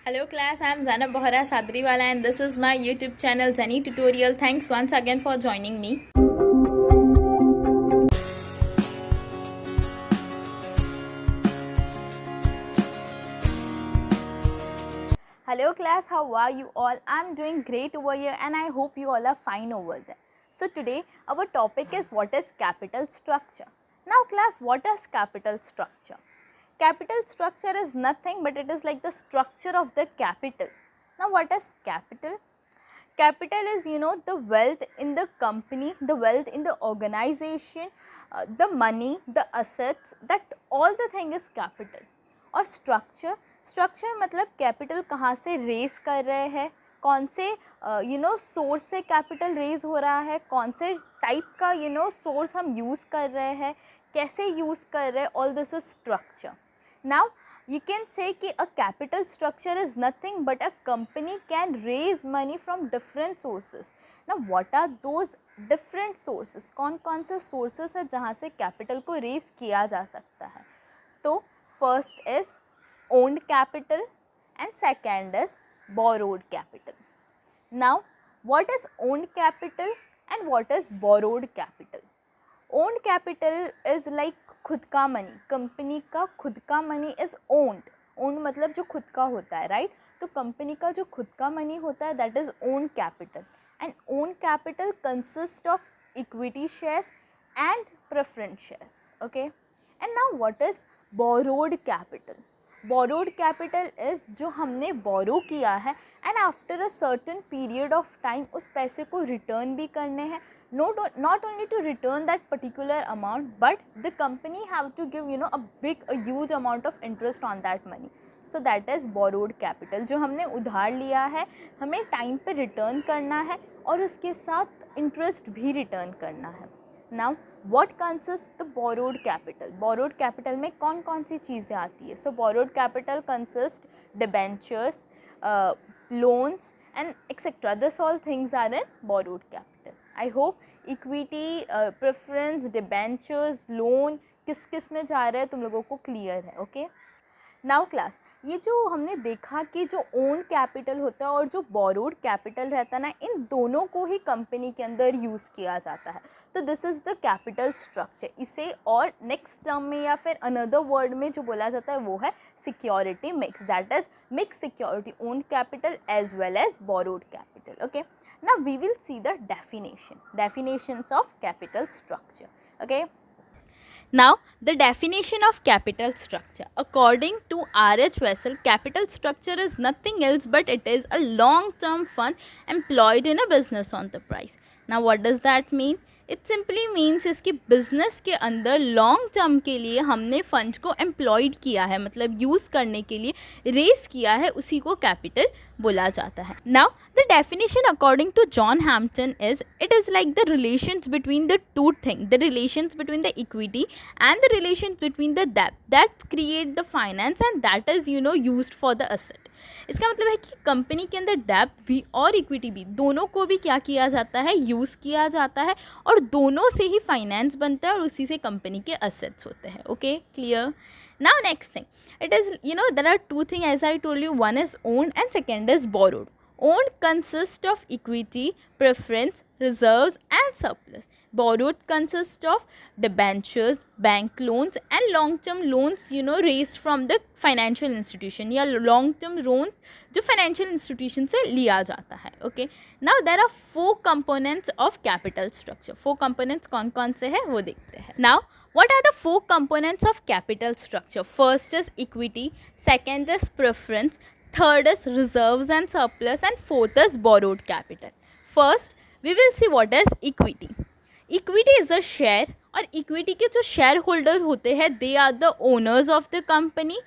Hello class, I am Zainab Bohra Sadriwala and this is my YouTube channel zainiitutorial. Thanks once again for joining me. Hello class, how are you all? I am doing great over here and I hope you all are fine over there. So today our topic is what is capital structure. Now class, what is capital structure? Capital structure is nothing but it is like the structure of the capital. Now what is capital? Capital is the wealth in the company, the wealth in the organization, the money, the assets, that all the thing is capital. और structure मतलब capital कहाँ से raise कर रहे हैं, कौन से source से कैपिटल रेज हो रहा है, कौन से टाइप का सोर्स हम यूज़ कर रहे हैं, कैसे यूज़ कर रहे हैं, all this is structure. Now you can say कि a capital structure is nothing but a company can raise money from different sources. Now what are those different sources? कौन कौन से sources है जहाँ से capital को raise किया जा सकता है? तो first is owned capital and second is borrowed capital. Now what is owned capital and what is borrowed capital? Owned capital is like खुद का मनी, कंपनी का खुद का मनी इज़ ओन्ड. ओन्ड मतलब जो खुद का होता है, राइट? तो कंपनी का जो खुद का मनी होता है that is own capital. And own capital consist of equity shares and preference shares. Okay, and now what is borrowed capital? Borrowed capital is जो हमने बोरो किया है and after a certain period of time उस पैसे को return भी करने हैं. Not only to return that particular amount, but the company have to give a huge amount of interest on that money. So that is borrowed capital. जो हमने उधार लिया है हमें टाइम पे रिटर्न करना है और उसके साथ इंटरेस्ट भी रिटर्न करना है. Now what consists the borrowed capital? Borrowed capital में कौन कौन सी चीज़ें आती है? So borrowed capital consists debentures, loans and etc. This all things are in borrowed capital. I hope equity, preference, debentures, loan किस किस में जा रहा है तुम लोगों को क्लियर है. ओके, नाउ क्लास, ये जो हमने देखा कि जो ओन कैपिटल होता है और जो बोरोड कैपिटल रहता है ना, इन दोनों को ही कंपनी के अंदर यूज़ किया जाता है. तो this is the capital structure. इसे और नेक्स्ट टर्म में या फिर अनदर वर्ड में जो बोला जाता है वो है security mix. That is mix security, own capital as well as borrowed capital. Okay, now we will see the definitions of capital structure. Okay, now the definition of capital structure according to R.H. Wessel, capital structure is nothing else but it is a long term fund employed in a business enterprise. Now what does that mean? It simply means इसकी business के अंदर long term के लिए हमने fund को employed किया है, मतलब यूज़ करने के लिए रेस किया है, उसी को कैपिटल बोला जाता है. Now the definition according to John Hampton is it is like the relations between the two thing, the relations between the equity and the relations between the डेब्ट that create the finance and that is used for the asset. इसका मतलब है कि company के अंदर डेब्ट भी और इक्विटी भी दोनों को भी क्या किया जाता है, यूज़ किया जाता है और दोनों से ही फाइनेंस बनता है और उसी से कंपनी के असेट्स होते हैं. Okay, clear? Now next thing, it is there are two thing as I told you, one is owned and second is borrowed. Owned consists of equity, preference, reserves and surplus. Borrowed consists of debentures, bank loans and long-term loans raised from the financial institution या long-term loan जो financial institution से लिया जाता है. Okay, now there are 4 components of capital structure. 4 components कौन कौन से हैं वो देखते हैं. Now what are the 4 components of capital structure? First is equity, second is preference, third is reserves and surplus and fourth is borrowed capital. First we will see what is equity. Equity is a share और equity के जो share holder होते हैं they are the owners of the company.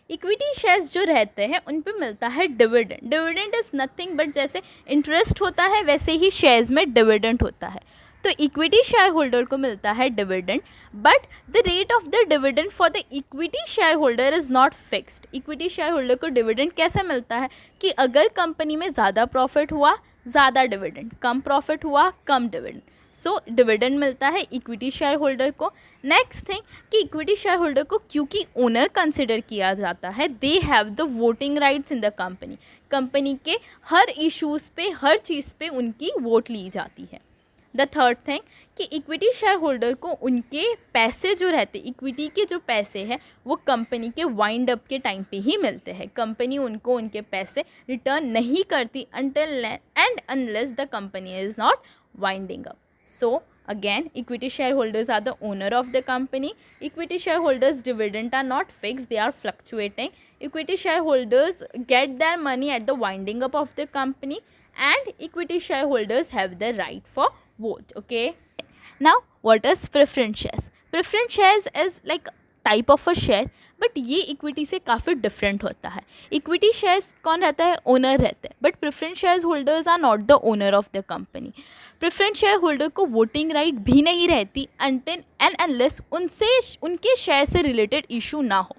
Equity shares जो रहते हैं उन पे मिलता है dividend. Dividend is nothing but जैसे इंटरेस्ट होता है वैसे ही शेयर्स में डिविडेंड होता है. तो इक्विटी शेयर होल्डर को मिलता है dividend, but the rate of the dividend for the equity share holder is not fixed. Equity share holder को डिविडेंड कैसे मिलता है कि अगर कंपनी में ज़्यादा प्रॉफिट हुआ ज़्यादा डिविडेंड, कम प्रॉफिट हुआ कम डिविडेंड. सो डिविडेंड मिलता है इक्विटी शेयर होल्डर को. नेक्स्ट थिंग कि इक्विटी शेयर होल्डर को क्योंकि ओनर कंसिडर किया जाता है, दे have the voting rights in the company. Company के हर इश्यूज़ पे, हर चीज़ पे उनकी वोट ली जाती है। द थर्ड थिंग कि इक्विटी शेयर होल्डर को उनके पैसे जो रहते, इक्विटी के जो पैसे हैं वो कंपनी के वाइंड अप के टाइम पे ही मिलते हैं। कंपनी उनको उनके पैसे रिटर्न नहीं करती until and unless the company is not winding up. So again, equity shareholders are the owner of the company. Equity shareholders' dividend are not fixed, they are fluctuating. Equity shareholders get their money at the winding up of the company, and equity shareholders have the right for vote. Okay, now what is preference shares? Preference shares is like type of a share, but ये equity से काफ़ी different होता है। Equity shares कौन रहता है? Owner रहता है, but preference share holders are not the owner of the company. Preference share holder को वोटिंग राइट भी नहीं रहती अनटिल एंड अनलेस उनसे उनके शेयर से रिलेटेड इशू ना हो।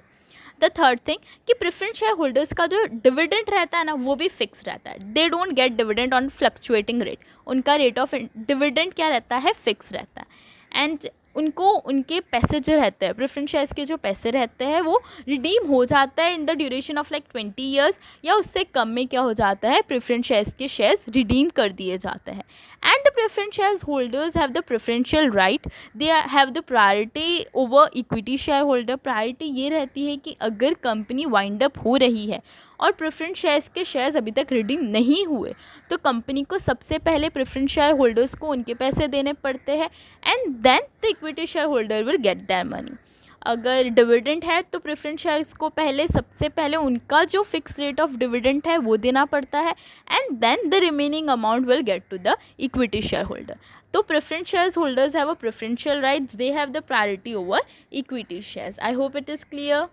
द थर्ड थिंग कि प्रेफरेंस शेयर होल्डर्स का जो डिविडेंड रहता है ना, वो भी फिक्स रहता है। They don't get dividend on fluctuating rate. उनका रेट ऑफ डिविडेंड क्या रहता है? फिक्स रहता है। एंड उनको उनके पैसे जो रहते हैं, प्रेफरेंस शेयर्स के जो पैसे रहते हैं, वो रिडीम हो जाता है in the duration of like 20 years, या उससे कम में क्या हो जाता है, प्रेफरेंस शेयर्स के शेयर्स रिडीम कर दिए जाते हैं। And the preference shares holders have the preferential right, they have the priority over equity share holder. Priority ये रहती है कि अगर कंपनी वाइंड अप हो रही है और प्रेफरेंस शेयर्स के शेयर्स अभी तक रिडीम नहीं हुए, तो कंपनी को सबसे पहले प्रेफरेंस शेयर होल्डर्स को उनके पैसे देने पड़ते हैं, and then the equity share holder will get their money. अगर डिविडेंड है तो प्रेफरेंस शेयर्स को सबसे पहले उनका जो फिक्स रेट ऑफ डिविडेंड है वो देना पड़ता है, and then the remaining amount will get to the equity share holder. तो preference shares holders have a preferential rights, they have the priority over equity shares. I hope it is clear.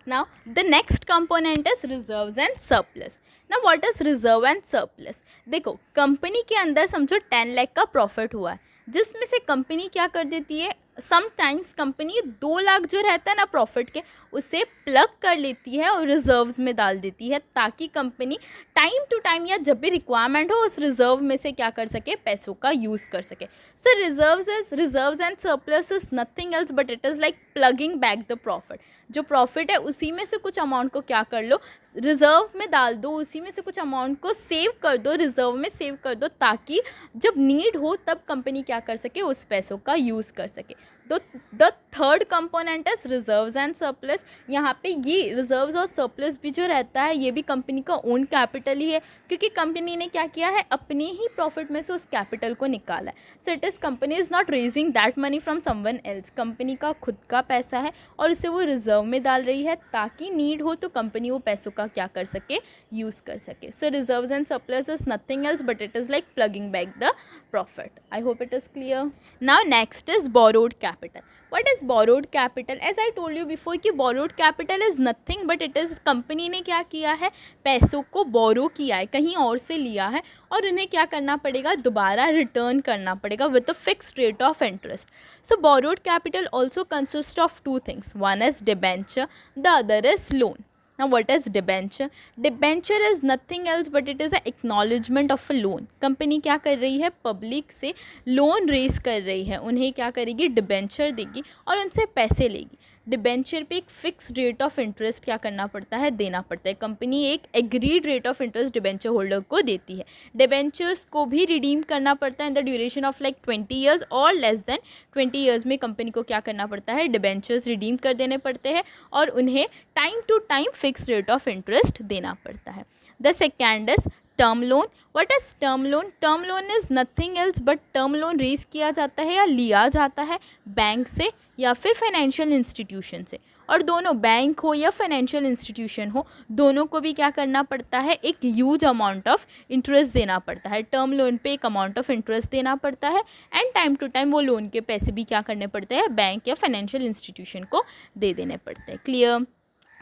Now the next component is reserves and surplus. Now what is reserve and surplus? देखो, company के अंदर समझो 10 लाख का profit हुआ है, जिसमें से company क्या कर देती है, समटाइम्स कंपनी 2 लाख जो रहता है ना प्रॉफिट के, उसे प्लग कर लेती है और रिजर्व्स में डाल देती है, ताकि कंपनी टाइम टू टाइम या जब भी रिक्वायरमेंट हो उस रिजर्व में से क्या कर सके, पैसों का यूज़ कर सके. So reserves and surplus is nothing else but it is like plugging back the profit. जो प्रॉफिट है उसी में से कुछ अमाउंट को क्या कर लो, रिजर्व में डाल दो, उसी में से कुछ अमाउंट को सेव कर दो, रिजर्व में सेव कर दो, ताकि जब नीड हो तब कंपनी क्या कर सके, उस पैसों का यूज़ कर सके. तो the third component is reserves and surplus. यहाँ पे ये रिजर्व्स और सरप्लस भी जो रहता है ये भी कंपनी का ओन कैपिटल ही है, क्योंकि कंपनी ने क्या किया है, अपने ही प्रॉफिट में से उस कैपिटल को निकाला है. So it is company is not raising that money from someone else. Company का खुद का पैसा है और उसे वो रिजर्व में डाल रही है, ताकि नीड हो तो कंपनी वो पैसों का क्या कर सके, यूज़ कर सके. So reserves and surplus is nothing else but it is like plugging back the profit. I hope it is clear. Now next is borrowed capital. What is borrowed capital? As I told you before कि borrowed capital is nothing but it is company ने क्या किया है, पैसों को बोरो किया है, कहीं और से लिया है और उन्हें क्या करना पड़ेगा, दोबारा रिटर्न करना पड़ेगा with a fixed rate of interest. So borrowed capital also consists of two things. One is debenture, the other is loan. Now what is debenture? Debenture is nothing else but it is an acknowledgement of a loan. Company क्या कर रही है, public से loan raise कर रही है, उन्हें क्या करेगी, डिबेंचर देगी और उनसे पैसे लेगी. डिबेंचर पे एक फिक्स रेट ऑफ इंटरेस्ट क्या करना पड़ता है, देना पड़ता है. कंपनी एक agreed rate of interest debenture holder को देती है. डिबेंचर्स को भी रिडीम करना पड़ता है in the duration of like 20 years और लेस देन 20 ईयर्स में कंपनी को क्या करना पड़ता है, डिबेंचर्स रिडीम कर देने पड़ते हैं और उन्हें time to time fix rate of interest देना पड़ता है. The second is term loan. What is term loan? Term loan is nothing else but term loan raise किया जाता है या लिया जाता है बैंक से या फिर फाइनेंशियल इंस्टीट्यूशन से, और दोनों बैंक हो या फाइनेंशियल इंस्टीट्यूशन हो, दोनों को भी क्या करना पड़ता है, एक ह्यूज अमाउंट ऑफ इंटरेस्ट देना पड़ता है. टर्म लोन पे एक अमाउंट ऑफ इंटरेस्ट देना पड़ता है एंड टाइम टू टाइम वो लोन के पैसे भी क्या करने पड़ते हैं, बैंक या फाइनेंशियल इंस्टीट्यूशन को दे देने पड़ते हैं. Clear?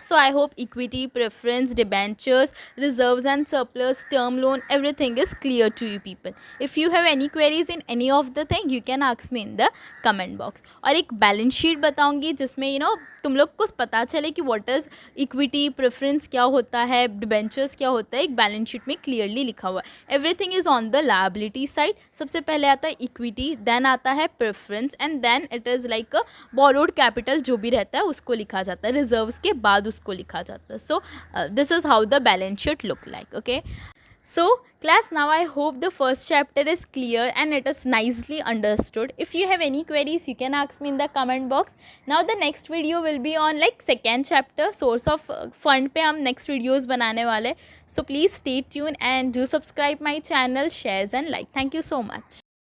So I hope equity, preference, debentures, reserves and surplus, term loan, everything is clear to you people. If you have any queries in any of the thing, you can ask me in the comment box. और एक balance sheet बताऊंगी जिसमें तुम लोग को पता चले कि व्हाट इज इक्विटी, प्रेफरेंस क्या होता है, डिबेंचर्स क्या होता है, एक बैलेंस शीट में क्लियरली लिखा हुआ है. Everything is on the liability side. सबसे पहले आता है इक्विटी, देन आता है preference and then it is like borrowed capital जो भी रहता है उसको लिखा जाता है, रिजर्व्स के बाद उसको लिखा जाता है. So this is how the balance sheet look like. Okay, so class, now I hope the first chapter is clear and it is nicely understood. If you have any queries, you can ask me in the comment box. Now the next video will be on like second chapter, source of fund पे हम next videos बनाने वाले. So please stay tuned and do subscribe my channel, shares and like. Thank you so much.